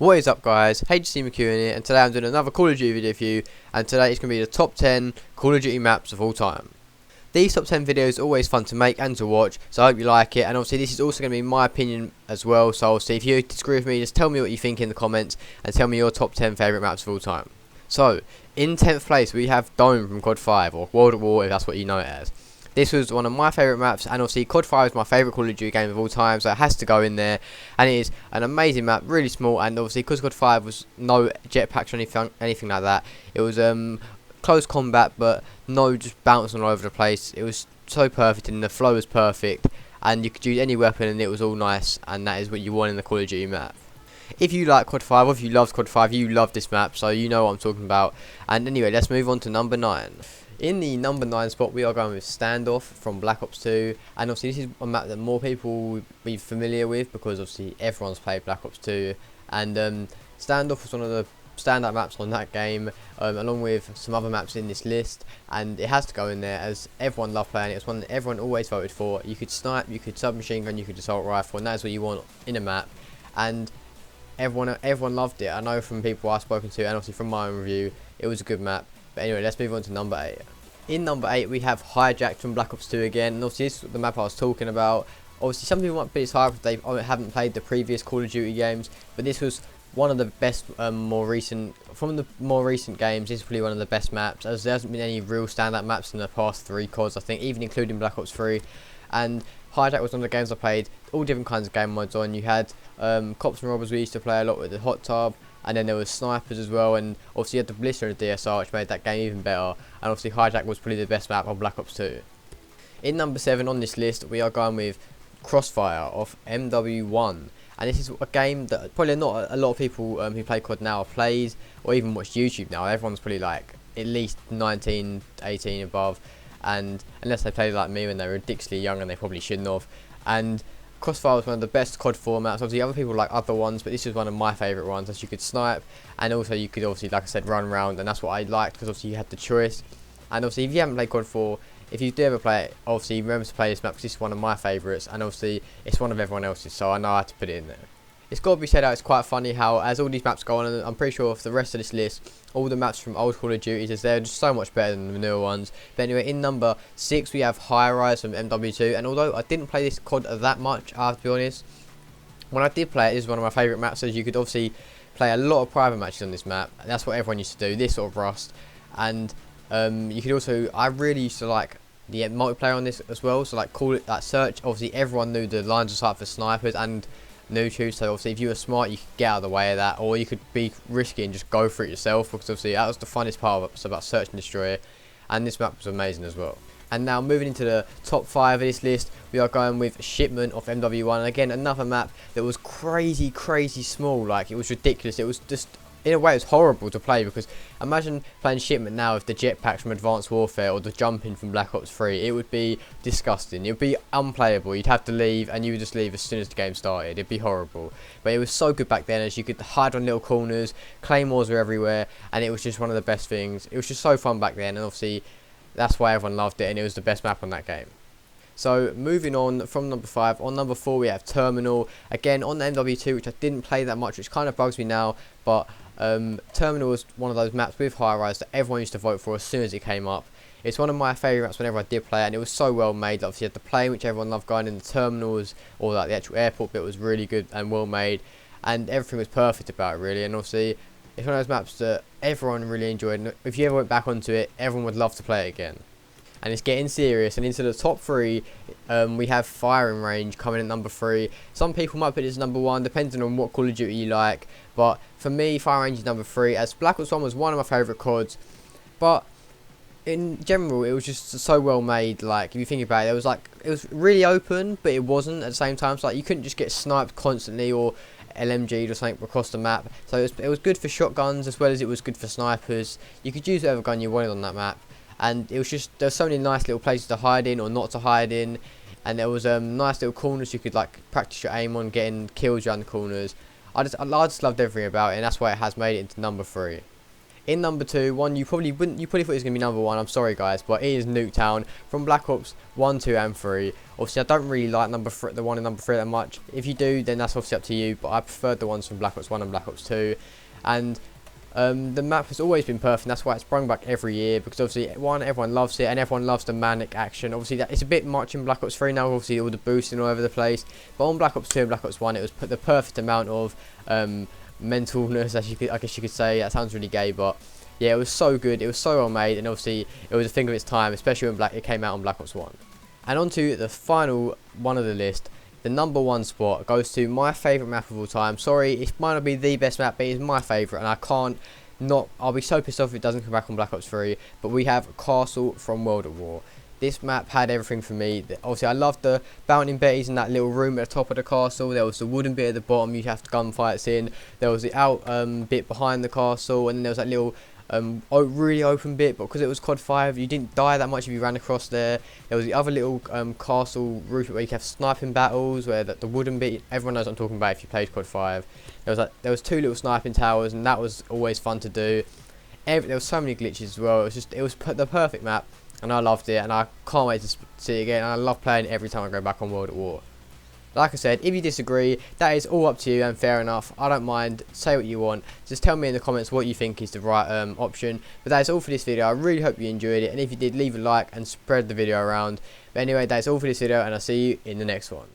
What is up, guys? HC McEwen here, and today I'm doing another Call of Duty video for you, and today it's going to be the top 10 Call of Duty maps of all time. These top 10 videos are always fun to make and to watch, so I hope you like it, and obviously this is also going to be my opinion as well, so obviously if you disagree with me, just tell me what you think in the comments, and tell me your top 10 favourite maps of all time. So, in 10th place we have Dome from COD 5, or World at War if that's what you know it as. This was one of my favourite maps, and obviously COD 5 is my favourite Call of Duty game of all time, so it has to go in there. And it is an amazing map, really small, and obviously because COD 5 was no jetpacks or anything like that, it was close combat, but no just bouncing all over the place. It was so perfect, and the flow was perfect, and you could use any weapon, and it was all nice, and that is what you want in the Call of Duty map. If you like COD 5, or if you loved COD 5, you love this map, so you know what I'm talking about. And anyway, let's move on to number 9. In the number 9 spot, we are going with Standoff from Black Ops 2, and obviously this is a map that more people will be familiar with because obviously everyone's played Black Ops 2, and Standoff was one of the standout maps on that game, along with some other maps in this list, and it has to go in there as everyone loved playing it. It's one that everyone always voted for. You could snipe, you could submachine gun, you could assault rifle, and that's what you want in a map, and everyone loved it. I know from people I've spoken to, and obviously from my own review, it was a good map. But anyway, let's move on to number 8. In number 8, we have Hijack from Black Ops 2 again, and obviously this is the map I was talking about. Obviously some people might be as hard if they haven't played the previous Call of Duty games, but this was one of the best, more recent games. This is probably one of the best maps, as there hasn't been any real standout maps in the past 3 CODs, I think, even including Black Ops 3. And Hijack was one of the games I played all different kinds of game modes on. You had cops and robbers we used to play a lot with the hot tub, and then there was snipers as well, and obviously you had the blister and the DSR, which made that game even better. And obviously Hijack was probably the best map on Black Ops 2. In number 7 on this list, we are going with Crossfire of MW1, and this is a game that probably not a lot of people who play COD now plays, or even watch YouTube now. Everyone's probably like at least 19, 18 above, and unless they played like me when they were ridiculously young, and they probably shouldn't have. And Crossfire was one of the best COD formats. Obviously other people like other ones, but this is one of my favourite ones, as you could snipe, and also you could obviously, like I said, run around, and that's what I liked, because obviously you had the choice. And obviously if you haven't played COD 4, if you do ever play it, obviously remember to play this map, because this is one of my favourites, and obviously it's one of everyone else's, so I know how to put it in there. It's got to be said out, it's quite funny how as all these maps go on, and I'm pretty sure for the rest of this list, all the maps from old Call of Duty, they're just so much better than the newer ones. But anyway, in number 6 we have High Rise from MW2, and although I didn't play this COD that much, I have to be honest, when I did play it, this is one of my favourite maps, as you could obviously play a lot of private matches on this map, and that's what everyone used to do, this sort of Rust. And you could also, I really used to like the multiplayer on this as well, so like call it that search. Obviously everyone knew the lines of sight for snipers and noob, so obviously if you were smart you could get out of the way of that, or you could be risky and just go for it yourself, because obviously that was the funnest part of it. It's about search and destroy, and this map was amazing as well. And now moving into the top 5 of this list, we are going with Shipment of MW1, and again another map that was crazy small. Like, it was ridiculous. It was just, in a way, it was horrible to play, because imagine playing Shipment now with the jetpacks from Advanced Warfare or the jumping from Black Ops 3. It would be disgusting. It would be unplayable. You'd have to leave, and you would just leave as soon as the game started. It'd be horrible. But it was so good back then, as you could hide on little corners, claymores were everywhere, and it was just one of the best things. It was just so fun back then, and obviously that's why everyone loved it, and it was the best map on that game. So moving on from number 5, on number 4 we have Terminal, again on the MW2, which I didn't play that much, which kind of bugs me now, but Terminal was one of those maps with High Rise that everyone used to vote for as soon as it came up. It's one of my favourite maps whenever I did play it, and it was so well made. Obviously you had the plane, which everyone loved going in, the terminals, or like the actual airport bit was really good and well made, and everything was perfect about it really. And obviously it's one of those maps that everyone really enjoyed, and if you ever went back onto it, everyone would love to play it again. And it's getting serious, and into the top 3 we have Firing Range coming in at number 3. Some people might put this as number 1, depending on what Call of Duty you like, but for me Firing Range is number 3, as Black Ops 1 was one of my favourite CODs, but in general it was just so well made. Like, if you think about it, it was really open, but it wasn't at the same time, so like you couldn't just get sniped constantly or LMG'd or something across the map. So it was good for shotguns as well as it was good for snipers. You could use whatever gun you wanted on that map, and it was just, there were so many nice little places to hide in or not to hide in, and there was nice little corners you could like practice your aim on, getting kills around the corners. I just loved everything about it, and that's why it has made it into number 3. In number 2, one you probably thought it was going to be number 1, I'm sorry guys, but it is Nuketown from Black Ops 1, 2 and 3. Obviously I don't really like the one in number 3 that much. If you do, then that's obviously up to you, but I preferred the ones from Black Ops 1 and Black Ops 2. And the map has always been perfect, and that's why it's sprung back every year, because obviously, one, everyone loves it, and everyone loves the manic action. Obviously, that it's a bit much in Black Ops 3 now, obviously all the boosting all over the place, but on Black Ops 2 and Black Ops 1, it was the perfect amount of mentalness, I guess you could say. That sounds really gay, but yeah, it was so good, it was so well made, and obviously, it was a thing of its time, especially when it came out on Black Ops 1. And on to the final one of the list. The number 1 spot goes to my favourite map of all time. Sorry, it might not be the best map, but it's my favourite, and I can't not. I'll be so pissed off if it doesn't come back on Black Ops 3. But we have Castle from World at War. This map had everything for me. Obviously, I loved the bounty betties in that little room at the top of the castle. There was the wooden bit at the bottom you have to gunfights in. There was the out bit behind the castle, and then there was that little really open bit, but because it was COD 5 you didn't die that much if you ran across there. There was the other little castle roof where you could have sniping battles, where the wooden bit, everyone knows what I'm talking about if you played COD 5. There was 2 little sniping towers, and that was always fun to do. There was so many glitches as well. It was the perfect map, and I loved it, and I can't wait to see it again, and I love playing it every time I go back on World at War. Like I said, if you disagree, that is all up to you, and fair enough. I don't mind. Say what you want. Just tell me in the comments what you think is the right option. But that is all for this video. I really hope you enjoyed it, and if you did, leave a like and spread the video around. But anyway, that is all for this video, and I'll see you in the next one.